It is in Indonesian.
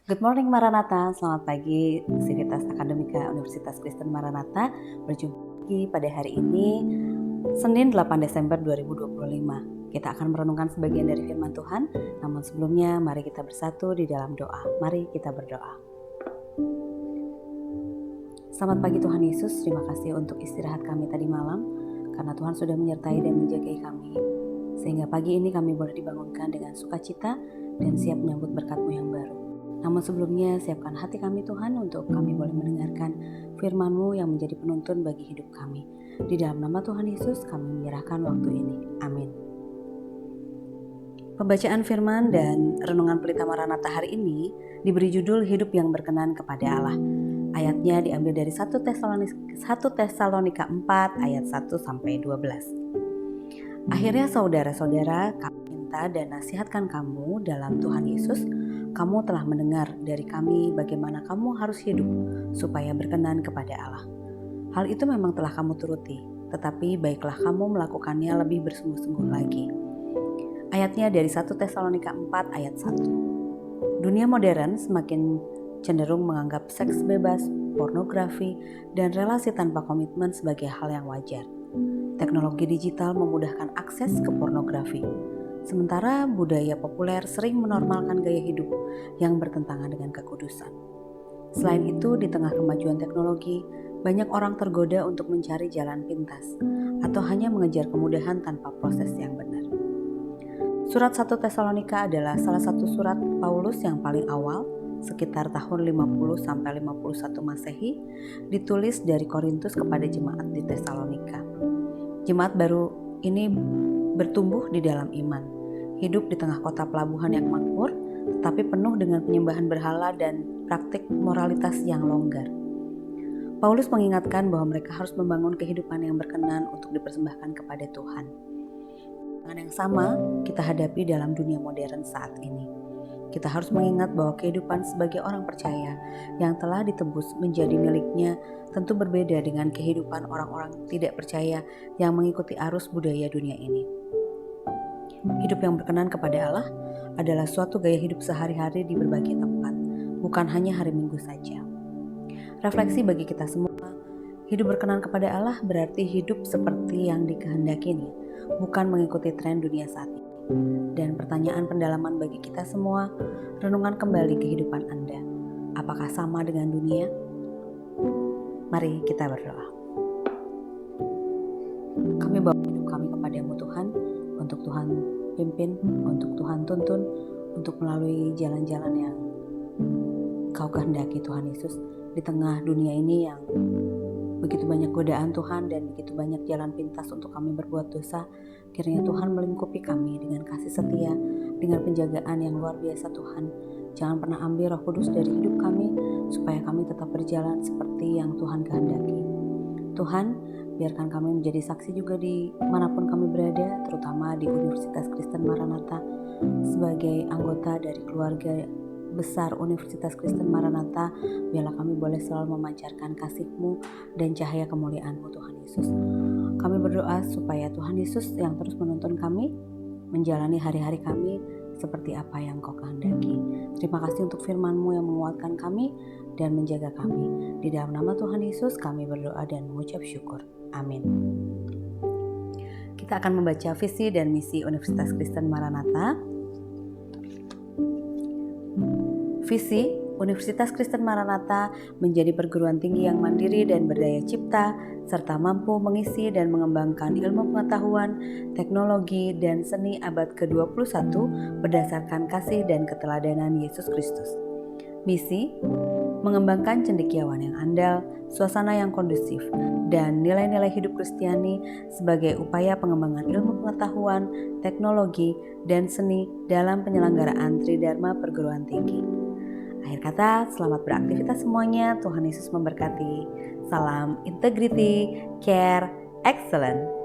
Good morning Maranatha, selamat pagi Sivitas Akademika Universitas Kristen Maranatha. Berjumpa lagi pada hari ini, Senin 8 Desember 2025. Kita akan merenungkan sebagian dari firman Tuhan, namun sebelumnya mari kita bersatu di dalam doa. Mari kita berdoa. Selamat pagi Tuhan Yesus, terima kasih untuk istirahat kami tadi malam, karena Tuhan sudah menyertai dan menjagai kami, sehingga pagi ini kami boleh dibangunkan dengan sukacita dan siap menyambut berkat-Mu yang baru. Namun sebelumnya siapkan hati kami Tuhan untuk kami boleh mendengarkan firman-Mu yang menjadi penuntun bagi hidup kami. Di dalam nama Tuhan Yesus kami menyerahkan waktu ini. Amin. Pembacaan firman dan renungan Pelita Maranatha hari ini diberi judul Hidup yang Berkenan kepada Allah. Ayatnya diambil dari 1 Tesalonika 4 ayat 1-12. Akhirnya saudara-saudara, kami minta dan nasihatkan kamu dalam Tuhan Yesus. Kamu telah mendengar dari kami bagaimana kamu harus hidup supaya berkenan kepada Allah. Hal itu memang telah kamu turuti, tetapi baiklah kamu melakukannya lebih bersungguh-sungguh lagi. Ayatnya dari 1 Tesalonika 4 ayat 1. Dunia modern semakin cenderung menganggap seks bebas, pornografi, dan relasi tanpa komitmen sebagai hal yang wajar. Teknologi digital memudahkan akses ke pornografi. Sementara budaya populer sering menormalkan gaya hidup yang bertentangan dengan kekudusan. Selain itu, di tengah kemajuan teknologi, banyak orang tergoda untuk mencari jalan pintas atau hanya mengejar kemudahan tanpa proses yang benar. Surat 1 Tesalonika adalah salah satu surat Paulus yang paling awal, sekitar tahun 50-51 Masehi, ditulis dari Korintus kepada jemaat di Tesalonika. Jemaat baru ini bertumbuh di dalam iman, hidup di tengah kota pelabuhan yang makmur, tetapi penuh dengan penyembahan berhala dan praktik moralitas yang longgar. Paulus mengingatkan bahwa mereka harus membangun kehidupan yang berkenan untuk dipersembahkan kepada Tuhan. Dengan yang sama kita hadapi dalam dunia modern saat ini. Kita harus mengingat bahwa kehidupan sebagai orang percaya yang telah ditebus menjadi miliknya tentu berbeda dengan kehidupan orang-orang tidak percaya yang mengikuti arus budaya dunia ini. Hidup yang berkenan kepada Allah adalah suatu gaya hidup sehari-hari di berbagai tempat, bukan hanya hari Minggu saja. Refleksi bagi kita semua, hidup berkenan kepada Allah berarti hidup seperti yang dikehendakinya, bukan mengikuti tren dunia saat ini. Dan pertanyaan pendalaman bagi kita semua, renungan kembali kehidupan Anda. Apakah sama dengan dunia? Mari kita berdoa. Kami bawa hidup kami kepadamu Tuhan, untuk Tuhan pimpin, untuk Tuhan tuntun, untuk melalui jalan-jalan yang Kau kehendaki Tuhan Yesus, di tengah dunia ini yang begitu banyak godaan Tuhan dan begitu banyak jalan pintas untuk kami berbuat dosa. Kiranya Tuhan melingkupi kami dengan kasih setia, dengan penjagaan yang luar biasa Tuhan. Jangan pernah ambil Roh Kudus dari hidup kami, supaya kami tetap berjalan seperti yang Tuhan kehendaki. Tuhan, biarkan kami menjadi saksi juga di manapun kami berada, terutama di Universitas Kristen Maranatha, sebagai anggota dari keluarga besar Universitas Kristen Maranatha. Biarlah kami boleh selalu memancarkan kasih-Mu dan cahaya kemuliaan-Mu Tuhan Yesus. Kami berdoa supaya Tuhan Yesus yang terus menuntun kami, menjalani hari-hari kami seperti apa yang Kau kehendaki. Terima kasih untuk firman-Mu yang menguatkan kami dan menjaga kami. Di dalam nama Tuhan Yesus kami berdoa dan mengucap syukur. Amin. Kita akan membaca visi dan misi Universitas Kristen Maranatha. Visi Universitas Kristen Maranatha menjadi perguruan tinggi yang mandiri dan berdaya cipta, serta mampu mengisi dan mengembangkan ilmu pengetahuan, teknologi, dan seni abad ke-21 berdasarkan kasih dan keteladanan Yesus Kristus. Misi: mengembangkan cendekiawan yang andal, suasana yang kondusif, dan nilai-nilai hidup Kristiani sebagai upaya pengembangan ilmu pengetahuan, teknologi, dan seni dalam penyelenggaraan Tridharma Perguruan Tinggi. Akhir kata, selamat beraktivitas semuanya. Tuhan Yesus memberkati. Salam integrity, care, excellence.